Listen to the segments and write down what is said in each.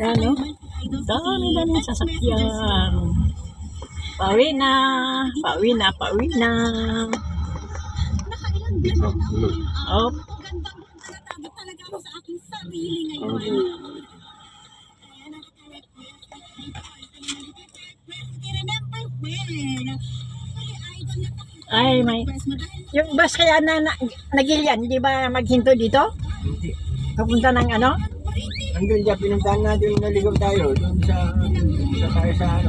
Ayan o. Dami sasakyan. Pauwi na. Pauwi na. Pauwi na. Oh. Ay, may. Yung bus kaya na nagilian, di ba maghinto dito? Hindi. Papunta ng ano? Andun dyan, pinuntahan natin naligaw tayo. Doon sa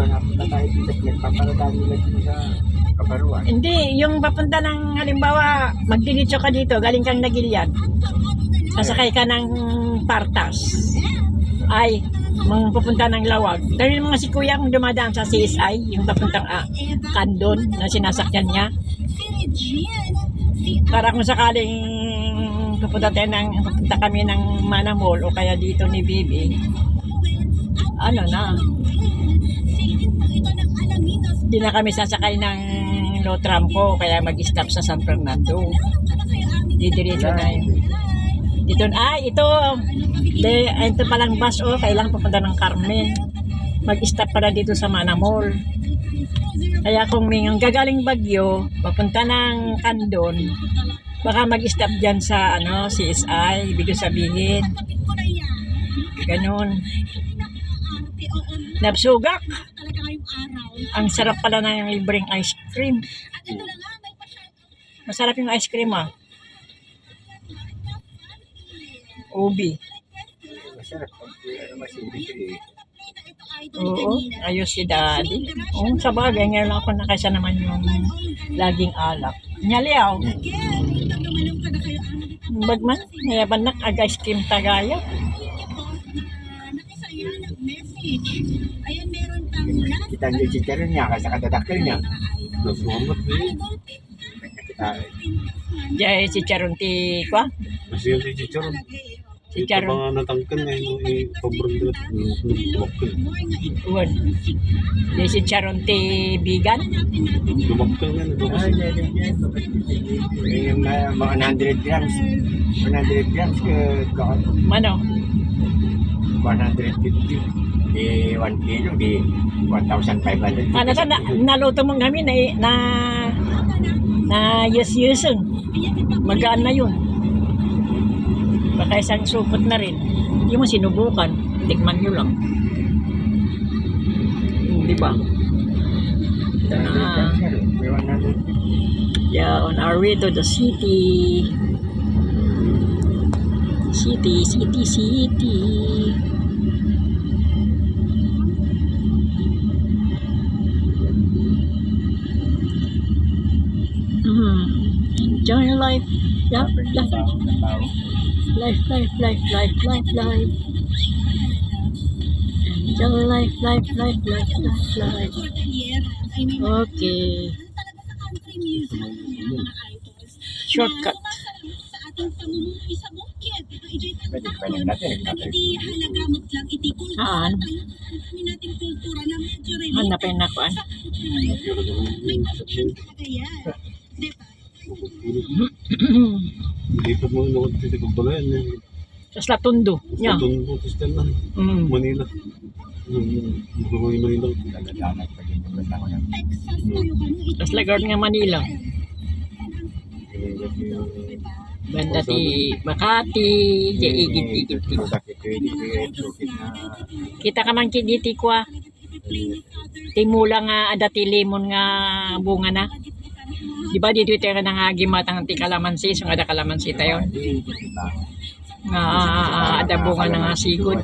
napunta tayo dito. Nagpaparadahan nila dito sa Kabaruan. Hindi, yung papunta ng halimbawa, magdiretso ka dito, galing kang Nagilian. Sasakay ka ng Partas. Ay, pupunta ng Lawag. Dahil mga si Kuya kung dumadaan sa CSI, yung papuntang Kandon na sinasakyan niya. Para kung sakaling pupunta kami ng Manamol o kaya dito ni Bibi, ano na, hindi na kami sasakay ng Lotramco kaya mag-stop sa San Fernando. Didiretso na yun. Dito, ito palang bus kailangan pupunta ng Carmen. Mag-stop pala dito sa Manamol. Kaya kung may gagaling Bagyo, papunta ng Kandon, baka mag-stop dyan sa CSI, ibig sabihin. Ganun. Nabsugak. Ang sarap pala na yung libreng ice cream. Masarap yung ice cream Ubi. Masarap. Masibig. Oo, ayos si Daddy. Oo, sa bagay, ngayon lang ako nakaysa naman yung laging alak. Nyaliaw. Bagman, nayaban na ice cream tagaya. Kita ang chicharon niya kasi kadadakil niya. Nasumat din. Diyan si Charon ti kwa? Kasi yung chicharon. Si Charon. Mga natangkan nga yung ipabrang nila. Lumakil. Uwan. Diyan si Charon ti Bigan. Lumakil nga. Yung mga 100 grams. 100 grams Mano? 150. 1 kilo, 1,500. Naluto mong kami na yes-yesun. Magaan na yun. Baka isang supot na rin. Hindi mo sinubukan. Tikman nyo lang. Di ba? Yeah, on our way to the city. City. Enjoy your life. Yeah, life. Enjoy life. Okay. Shortcut. Saan? Hanapin na ko Dito mo yung titikog pala yan. Sa Latondo. Sa Tondo, Tistel na. Manila. Manila. Tapos lagard nga Manila. Banda ti Makati. Igit. Kita ka man kiti kwa. Timula nga adati limon nga bunga na. Di ba dito tayo nga gimatang ti kalamansi. So nga da kalamansi tayo. Nga ada bunga na nga sigod.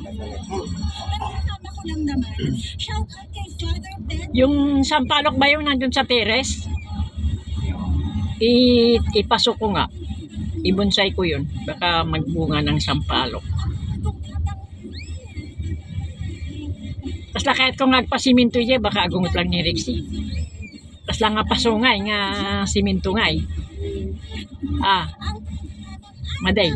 Yung sampalok ba yung nandun sa teres? Ipasok ko nga. Ibonsay ko yun. Baka magbunga ng sampalok. Tapos kahit kung nagpasiminto niya, baka agungot lang ni Rexy. Tapos lang nga pasungay nga siminto nga maday.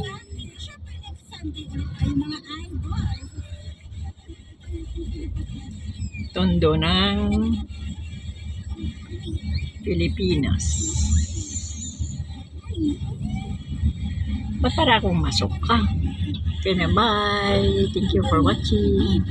Tondo ng Pilipinas. Ba't para akong masok ka? Okay na, bye. Thank you for watching.